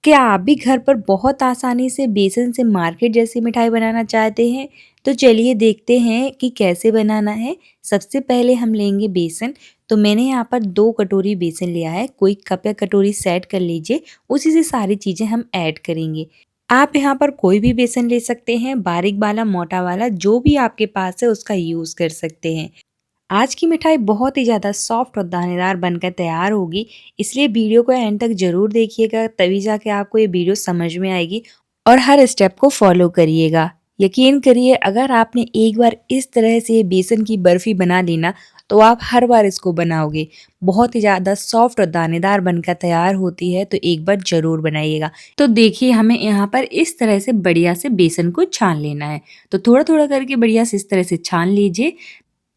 क्या आप भी घर पर बहुत आसानी से बेसन से मार्केट जैसी मिठाई बनाना चाहते हैं? तो चलिए देखते हैं कि कैसे बनाना है। सबसे पहले हम लेंगे बेसन। तो मैंने यहाँ पर 2 कटोरी बेसन लिया है। कोई कप या कटोरी सेट कर लीजिए, उसी से सारी चीज़ें हम ऐड करेंगे। आप यहाँ पर कोई भी बेसन ले सकते हैं, बारीक वाला, मोटा वाला, जो भी आपके पास है उसका यूज़ कर सकते हैं। आज की मिठाई बहुत ही ज़्यादा सॉफ्ट और दानेदार बनकर तैयार होगी, इसलिए वीडियो को एंड तक ज़रूर देखिएगा, तभी जाके आपको ये वीडियो समझ में आएगी और हर स्टेप को फॉलो करिएगा। यकीन करिए, अगर आपने एक बार इस तरह से बेसन की बर्फ़ी बना ली ना, तो आप हर बार इसको बनाओगे। बहुत ही ज़्यादा सॉफ्ट और दानेदार बनकर तैयार होती है, तो एक बार ज़रूर बनाइएगा। तो देखिए, हमें यहाँ पर इस तरह से बढ़िया से बेसन को छान लेना है। तो थोड़ा-थोड़ा करके बढ़िया से इस तरह से छान लीजिए।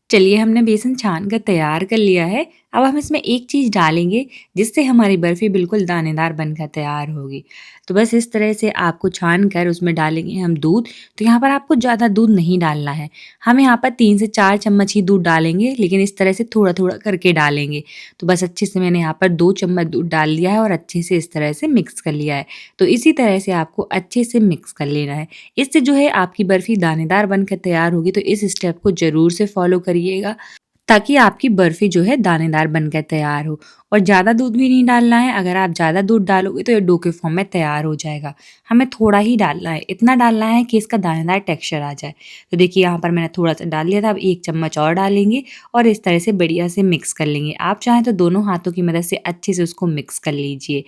चलिए, हमने बेसन छान कर तैयार कर लिया है। अब हम इसमें एक चीज़ डालेंगे जिससे हमारी बर्फ़ी बिल्कुल दानेदार बनकर तैयार होगी। तो बस इस तरह से आपको छान कर उसमें डालेंगे हम दूध। तो यहाँ पर आपको ज़्यादा दूध नहीं डालना है। हम यहाँ पर 3 से 4 चम्मच ही दूध डालेंगे, लेकिन इस तरह से थोड़ा-थोड़ा करके डालेंगे। तो बस अच्छे से मैंने यहाँ पर 2 चम्मच दूध डाल दिया है और अच्छे से इस तरह से मिक्स कर लिया है। तो इसी तरह से आपको अच्छे से मिक्स कर लेना है। इससे जो है आपकी बर्फ़ी दानेदार बनकर तैयार होगी, तो इस स्टेप को ज़रूर से फ़ॉलो करिएगा, ताकि आपकी बर्फ़ी जो है दानेदार बनकर तैयार हो। और ज़्यादा दूध भी नहीं डालना है, अगर आप ज़्यादा दूध डालोगे तो ये डो के फॉर्म में तैयार हो जाएगा। हमें थोड़ा ही डालना है, इतना डालना है कि इसका दानेदार टेक्सचर आ जाए। तो देखिए, यहाँ पर मैंने थोड़ा-सा डाल लिया था, अब 1 चम्मच और डालेंगे और इस तरह से बढ़िया से मिक्स कर लेंगे। आप चाहें तो दोनों हाथों की मदद से अच्छे से उसको मिक्स कर लीजिए।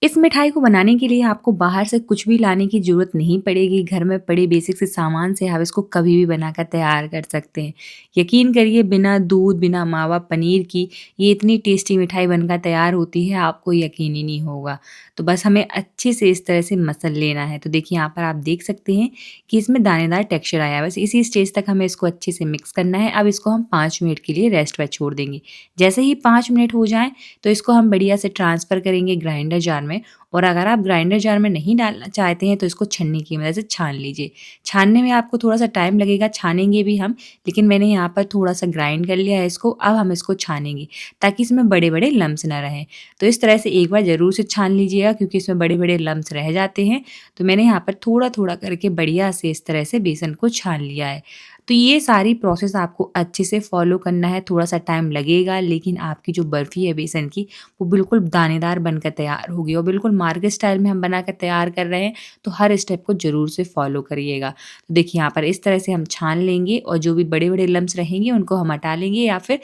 इस मिठाई को बनाने के लिए आपको बाहर से कुछ भी लाने की ज़रूरत नहीं पड़ेगी। घर में पड़े बेसिक से सामान से आप इसको कभी भी बनाकर तैयार कर सकते हैं। यकीन करिए, बिना दूध, बिना मावा पनीर की ये इतनी टेस्टी मिठाई बनकर तैयार होती है, आपको यकीन ही नहीं होगा। तो बस हमें अच्छे से इस तरह से मसल लेना है। तो देखिए, यहाँ पर आप देख सकते हैं कि इसमें दानेदार टेक्सचर आया है। बस इसी स्टेज तक हमें इसको अच्छे से मिक्स करना है। अब इसको हम 5 मिनट के लिए रेस्ट पर छोड़ देंगे। जैसे ही 5 मिनट हो जाएँ, तो इसको हम बढ़िया से ट्रांसफ़र करेंगे ग्राइंडर जार में। और अगर आप ग्राइंडर जार में नहीं डालना चाहते हैं, तो इसको छन्नी की मदद से छान लीजिए। छानने में आपको थोड़ा-सा टाइम लगेगा, छानेंगे भी हम, लेकिन मैंने यहाँ पर थोड़ा-सा ग्राइंड कर लिया है इसको। अब हम इसको छानेंगे ताकि इसमें बड़े-बड़े लम्स ना रहें। तो इस तरह से एक बार ज़रूर से छान लीजिएगा, क्योंकि इसमें बड़े-बड़े लम्स रह जाते हैं। तो मैंने यहाँ पर थोड़ा-थोड़ा करके बढ़िया से इस तरह से बेसन को छान लिया है। तो ये सारी प्रोसेस आपको अच्छे से फ़ॉलो करना है। थोड़ा-सा टाइम लगेगा, लेकिन आपकी जो बर्फ़ी है बेसन की, वो बिल्कुल दानेदार बनकर तैयार होगी और बिल्कुल मार्केट स्टाइल में हम बनाकर तैयार कर रहे हैं, तो हर स्टेप को ज़रूर से फ़ॉलो करिएगा। तो देखिए, यहाँ पर इस तरह से हम छान लेंगे और जो भी बड़े-बड़े लम्स रहेंगे उनको हम हटा लेंगे, या फिर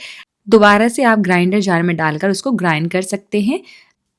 दोबारा से आप ग्राइंडर जार में डालकर उसको ग्राइंड कर सकते हैं।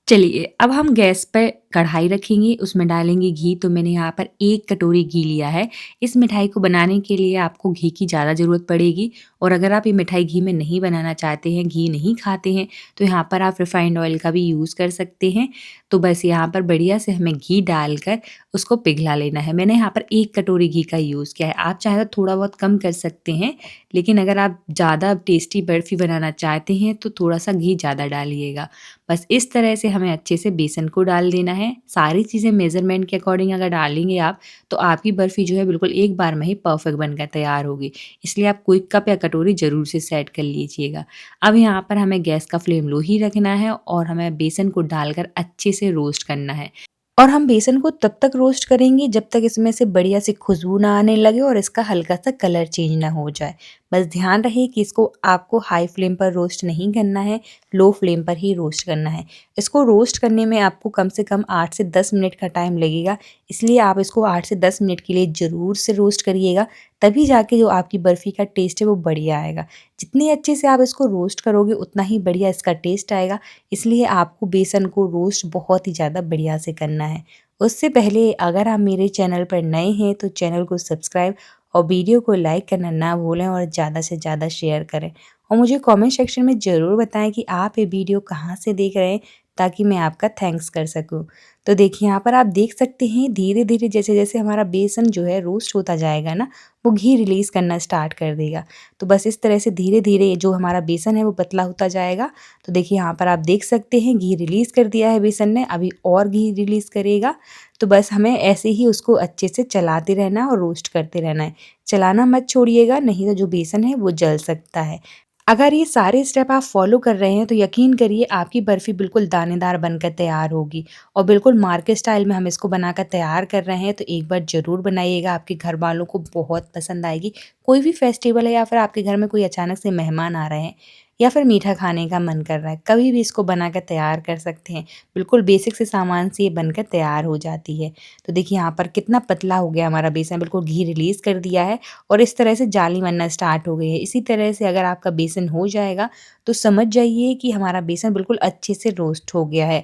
चलिए, अब हम गैस पे कढ़ाई रखेंगे, उसमें डालेंगे घी। तो मैंने यहाँ पर 1 कटोरी घी लिया है। इस मिठाई को बनाने के लिए आपको घी की ज़्यादा ज़रूरत पड़ेगी, और अगर आप ये मिठाई घी में नहीं बनाना चाहते हैं, घी नहीं खाते हैं, तो यहाँ पर आप रिफाइंड ऑयल का भी यूज़ कर सकते हैं। तो बस यहाँ पर बढ़िया से हमें घी डालकर उसको पिघला लेना है। मैंने यहाँ पर 1 कटोरी घी का यूज़ किया है। आप चाहें तो थोड़ा बहुत कम कर सकते हैं, लेकिन अगर आप ज़्यादा टेस्टी बर्फ़ी बनाना चाहते हैं, तो थोड़ा-सा घी ज़्यादा डालिएगा। बस इस तरह से हमें अच्छे से बेसन को डाल देना है। सारी चीज़ें मेज़रमेंट के अकॉर्डिंग अगर डालेंगे आप, तो आपकी बर्फ़ी जो है बिल्कुल एक बार में ही परफ़ेक्ट बनकर तैयार होगी। इसलिए आप कोई कप या कटोरी ज़रूर से सेट कर लीजिएगा। अब यहाँ पर हमें गैस का फ्लेम लो ही रखना है और हमें बेसन को डालकर अच्छे से रोस्ट करना है। और हम बेसन को तब तक रोस्ट करेंगे जब तक इसमें से बढ़िया सी खुशबू ना आने लगे और इसका हल्का-सा कलर चेंज ना हो जाए। बस ध्यान रहे कि इसको आपको हाई फ्लेम पर रोस्ट नहीं करना है, लो फ्लेम पर ही रोस्ट करना है। इसको रोस्ट करने में आपको कम से कम 8 से 10 मिनट का टाइम लगेगा, इसलिए आप इसको 8 से 10 मिनट के लिए ज़रूर से रोस्ट करिएगा, तभी जाके जो आपकी बर्फ़ी का टेस्ट है वो बढ़िया आएगा। जितनी अच्छे से आप इसको रोस्ट करोगे, उतना ही बढ़िया इसका टेस्ट आएगा, इसलिए आपको बेसन को रोस्ट बहुत ही ज़्यादा बढ़िया से करना है। उससे पहले अगर आप मेरे चैनल पर नए हैं, तो चैनल को सब्सक्राइब और वीडियो को लाइक करना ना भूलें और ज़्यादा से ज़्यादा शेयर करें। और मुझे कमेंट सेक्शन में ज़रूर बताएं कि आप ये वीडियो कहाँ से देख रहे हैं, ताकि मैं आपका थैंक्स कर सकूँ। तो देखिए, यहाँ पर आप देख सकते हैं धीरे-धीरे जैसे-जैसे हमारा बेसन जो है रोस्ट होता जाएगा ना, वो घी रिलीज़ करना स्टार्ट कर देगा। तो बस इस तरह से धीरे-धीरे जो हमारा बेसन है वो पतला होता जाएगा। तो देखिए, यहाँ पर आप देख सकते हैं घी रिलीज़ कर दिया है बेसन ने, अभी और घी रिलीज़ करेगा। तो बस हमें ऐसे ही उसको अच्छे से चलाते रहना है और रोस्ट करते रहना है। चलाना मत छोड़िएगा, नहीं तो जो बेसन है वो जल सकता है। अगर ये सारे स्टेप आप फॉलो कर रहे हैं तो यकीन करिए आपकी बर्फ़ी बिल्कुल दानेदार बनकर तैयार होगी और बिल्कुल मार्केट स्टाइल में हम इसको बनाकर तैयार कर रहे हैं, तो एक बार ज़रूर बनाइएगा, आपके घर वालों को बहुत पसंद आएगी। कोई भी फेस्टिवल है या फिर आपके घर में कोई अचानक से मेहमान आ रहे हैं या फिर मीठा खाने का मन कर रहा है, कभी भी इसको बनाकर तैयार कर सकते हैं। बिल्कुल बेसिक से सामान से ये बनकर तैयार हो जाती है। तो देखिए यहाँ पर कितना पतला हो गया हमारा बेसन, बिल्कुल घी रिलीज़ कर दिया है और इस तरह से जाली बनना स्टार्ट हो गई है। इसी तरह से अगर आपका बेसन हो जाएगा तो समझ जाइए कि हमारा बेसन बिल्कुल अच्छे से रोस्ट हो गया है।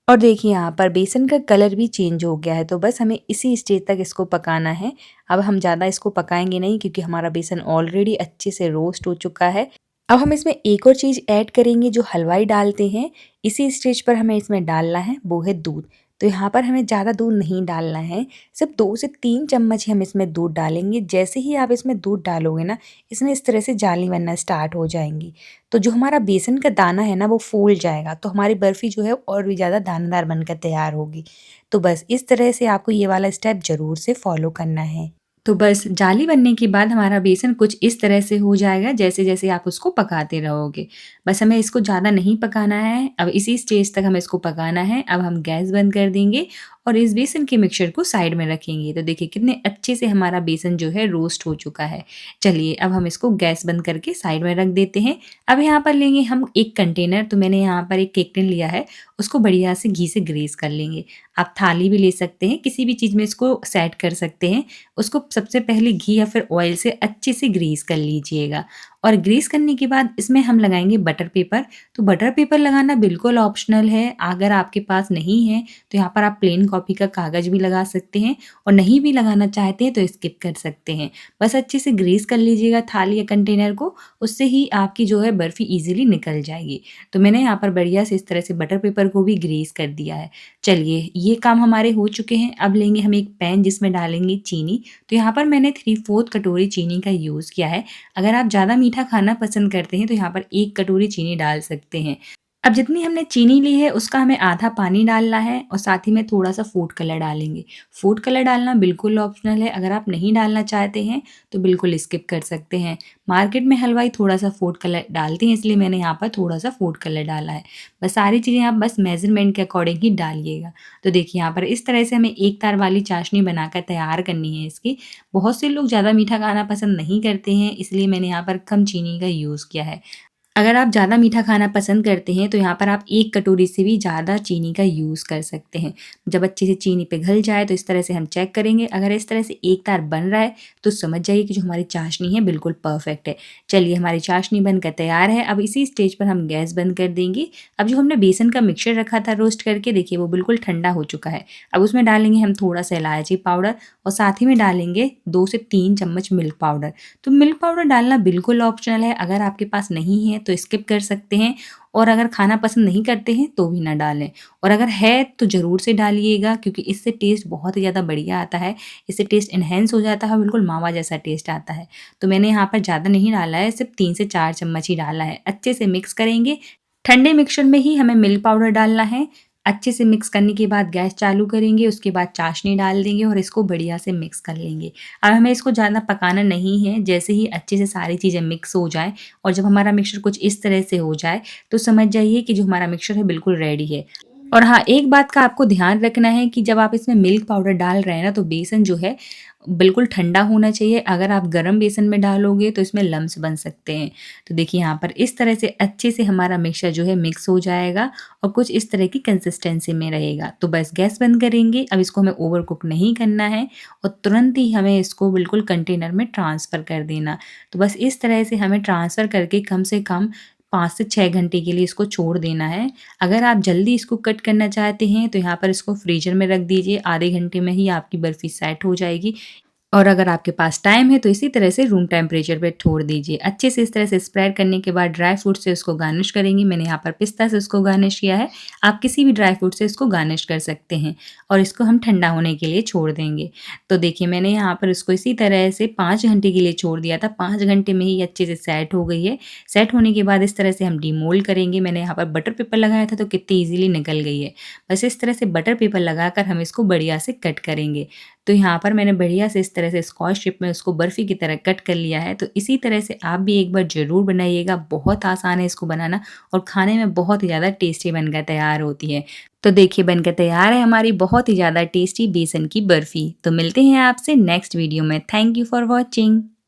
और देखिए यहाँ पर बेसन का कलर भी चेंज हो गया है, तो बस हमें इसी स्टेज तक इसको पकाना है। अब हम ज़्यादा इसको पकाएंगे नहीं क्योंकि हमारा बेसन ऑलरेडी अच्छे से रोस्ट हो चुका है। अब हम इसमें एक और चीज़ ऐड करेंगे जो हलवाई डालते हैं, इसी स्टेज पर हमें इसमें डालना है, वो है दूध। तो यहाँ पर हमें ज़्यादा दूध नहीं डालना है, सिर्फ 2 से 3 चम्मच ही हम इसमें दूध डालेंगे। जैसे ही आप इसमें दूध डालोगे ना, इसमें इस तरह से जाली बनना स्टार्ट हो जाएंगी। तो जो हमारा बेसन का दाना है ना वो फूल जाएगा, तो हमारी बर्फ़ी जो है और भी ज़्यादा दानेदार बनकर तैयार होगी। तो बस इस तरह से आपको ये वाला स्टेप ज़रूर से फॉलो करना है। तो बस जाली बनने के बाद हमारा बेसन कुछ इस तरह से हो जाएगा जैसे-जैसे आप उसको पकाते रहोगे। बस हमें इसको ज़्यादा नहीं पकाना है, अब इसी स्टेज तक हमें इसको पकाना है। अब हम गैस बंद कर देंगे और इस बेसन के मिक्सचर को साइड में रखेंगे। तो देखिए कितने अच्छे से हमारा बेसन जो है रोस्ट हो चुका है। चलिए अब हम इसको गैस बंद करके साइड में रख देते हैं। अब यहाँ पर लेंगे हम एक कंटेनर, तो मैंने यहाँ पर एक केक टिन लिया है, उसको बढ़िया से घी से ग्रीस कर लेंगे। आप थाली भी ले सकते हैं, किसी भी चीज़ में इसको सेट कर सकते हैं। उसको सबसे पहले घी या फिर ऑयल से अच्छे से ग्रीस कर लीजिएगा और ग्रीस करने के बाद इसमें हम लगाएंगे बटर पेपर। तो बटर पेपर लगाना बिल्कुल ऑप्शनल है, अगर आपके पास नहीं है तो यहाँ पर आप प्लेन कॉपी का कागज़ भी लगा सकते हैं और नहीं भी लगाना चाहते हैं तो स्किप कर सकते हैं। बस अच्छे से ग्रीस कर लीजिएगा थाली या कंटेनर को, उससे ही आपकी जो है बर्फ़ी ईज़िली निकल जाएगी। तो मैंने यहाँ पर बढ़िया से इस तरह से बटर पेपर को भी ग्रीस कर दिया है। चलिए ये काम हमारे हो चुके हैं। अब लेंगे हम एक पैन जिसमें डालेंगे चीनी। तो यहाँ पर मैंने 3/4 कटोरी चीनी का यूज़ किया है। अगर आप ज़्यादा मीठा खाना पसंद करते हैं तो यहाँ पर 1 कटोरी चीनी डाल सकते हैं। अब जितनी हमने चीनी ली है उसका हमें आधा पानी डालना है और साथ ही में थोड़ा-सा फूड कलर डालेंगे। फूड कलर डालना बिल्कुल ऑप्शनल है, अगर आप नहीं डालना चाहते हैं तो बिल्कुल स्किप कर सकते हैं। मार्केट में हलवाई थोड़ा-सा फूड कलर डालते हैं, इसलिए मैंने यहाँ पर थोड़ा-सा फूड कलर डाला है। बस सारी चीज़ें आप बस मेज़रमेंट के अकॉर्डिंग ही डालिएगा। तो देखिए यहाँ पर इस तरह से हमें एक तार वाली चाशनी बनाकर तैयार करनी है इसकी। बहुत से लोग ज़्यादा मीठा खाना पसंद नहीं करते हैं, इसलिए मैंने यहाँ पर कम चीनी का यूज़ किया है। अगर आप ज़्यादा मीठा खाना पसंद करते हैं तो यहाँ पर आप 1 कटोरी से भी ज़्यादा चीनी का यूज़ कर सकते हैं। जब अच्छे से चीनी पिघल जाए तो इस तरह से हम चेक करेंगे, अगर इस तरह से एक तार बन रहा है तो समझ जाइए कि जो हमारी चाशनी है बिल्कुल परफेक्ट है। चलिए हमारी चाशनी बनकर तैयार है। अब इसी स्टेज पर हम गैस बंद कर देंगे। अब जो हमने बेसन का मिक्सचर रखा था रोस्ट करके, देखिए वो बिल्कुल ठंडा हो चुका है। अब उसमें डालेंगे हम थोड़ा-सा इलायची पाउडर और साथ ही में डालेंगे 2 से 3 चम्मच मिल्क पाउडर। तो मिल्क पाउडर डालना बिल्कुल ऑप्शनल है, अगर आपके पास नहीं है तो स्किप कर सकते हैं और अगर खाना पसंद नहीं करते हैं तो भी ना डालें, और अगर है तो ज़रूर से डालिएगा क्योंकि इससे टेस्ट बहुत ही ज़्यादा बढ़िया आता है। इससे टेस्ट एनहांस हो जाता है, बिल्कुल मावा जैसा टेस्ट आता है। तो मैंने यहाँ पर ज़्यादा नहीं डाला है, सिर्फ 3 से 4 चम्मच ही डाला है। अच्छे से मिक्स करेंगे। ठंडे मिक्सचर में ही हमें मिल्क पाउडर डालना है। अच्छे से मिक्स करने के बाद गैस चालू करेंगे, उसके बाद चाशनी डाल देंगे और इसको बढ़िया से मिक्स कर लेंगे। अब हमें इसको ज़्यादा पकाना नहीं है, जैसे ही अच्छे से सारी चीज़ें मिक्स हो जाएँ और जब हमारा मिक्सचर कुछ इस तरह से हो जाए तो समझ जाइए कि जो हमारा मिक्सचर है बिल्कुल रेडी है। और हाँ, एक बात का आपको ध्यान रखना है कि जब आप इसमें मिल्क पाउडर डाल रहे हैं ना तो बेसन जो है बिल्कुल ठंडा होना चाहिए। अगर आप गरम बेसन में डालोगे तो इसमें लम्स बन सकते हैं। तो देखिए यहाँ पर इस तरह से अच्छे से हमारा मिक्सचर जो है मिक्स हो जाएगा और कुछ इस तरह की कंसिस्टेंसी में रहेगा। तो बस गैस बंद करेंगे। अब इसको हमें ओवर कुक नहीं करना है और तुरंत ही हमें इसको बिल्कुल कंटेनर में ट्रांसफ़र कर देना। तो बस इस तरह से हमें ट्रांसफ़र करके कम से कम 5 से 6 घंटे के लिए इसको छोड़ देना है। अगर आप जल्दी इसको कट करना चाहते हैं तो यहाँ पर इसको फ्रीज़र में रख दीजिए, आधे घंटे में ही आपकी बर्फ़ी सेट हो जाएगी। और अगर आपके पास टाइम है तो इसी तरह से रूम टेम्परेचर पे छोड़ दीजिए। अच्छे से इस तरह से स्प्रेड करने के बाद ड्राई फ्रूट से इसको गार्निश करेंगे। मैंने यहाँ पर पिस्ता से इसको गार्निश किया है, आप किसी भी ड्राई फ्रूट से इसको गार्निश कर सकते हैं और इसको हम ठंडा होने के लिए छोड़ देंगे। तो देखिए मैंने यहाँ पर इसको इसी तरह से 5 घंटे के लिए छोड़ दिया था, 5 घंटे में ही अच्छे से सेट हो गई है। सेट होने के बाद इस तरह से हम डीमोल्ड करेंगे। मैंने यहाँ पर बटर पेपर लगाया था तो कितनी ईज़िली निकल गई है। बस इस तरह से बटर पेपर लगाकर हम इसको बढ़िया से कट करेंगे। तो यहाँ पर मैंने बढ़िया से इस तरह से स्क्वाश शेप में उसको बर्फ़ी की तरह कट कर लिया है। तो इसी तरह से आप भी एक बार ज़रूर बनाइएगा, बहुत आसान है इसको बनाना और खाने में बहुत ही ज़्यादा टेस्टी बनकर तैयार होती है। तो देखिए बनकर तैयार है हमारी बहुत ही ज़्यादा टेस्टी बेसन की बर्फ़ी। तो मिलते हैं आपसे नेक्स्ट वीडियो में। Thank you for watching.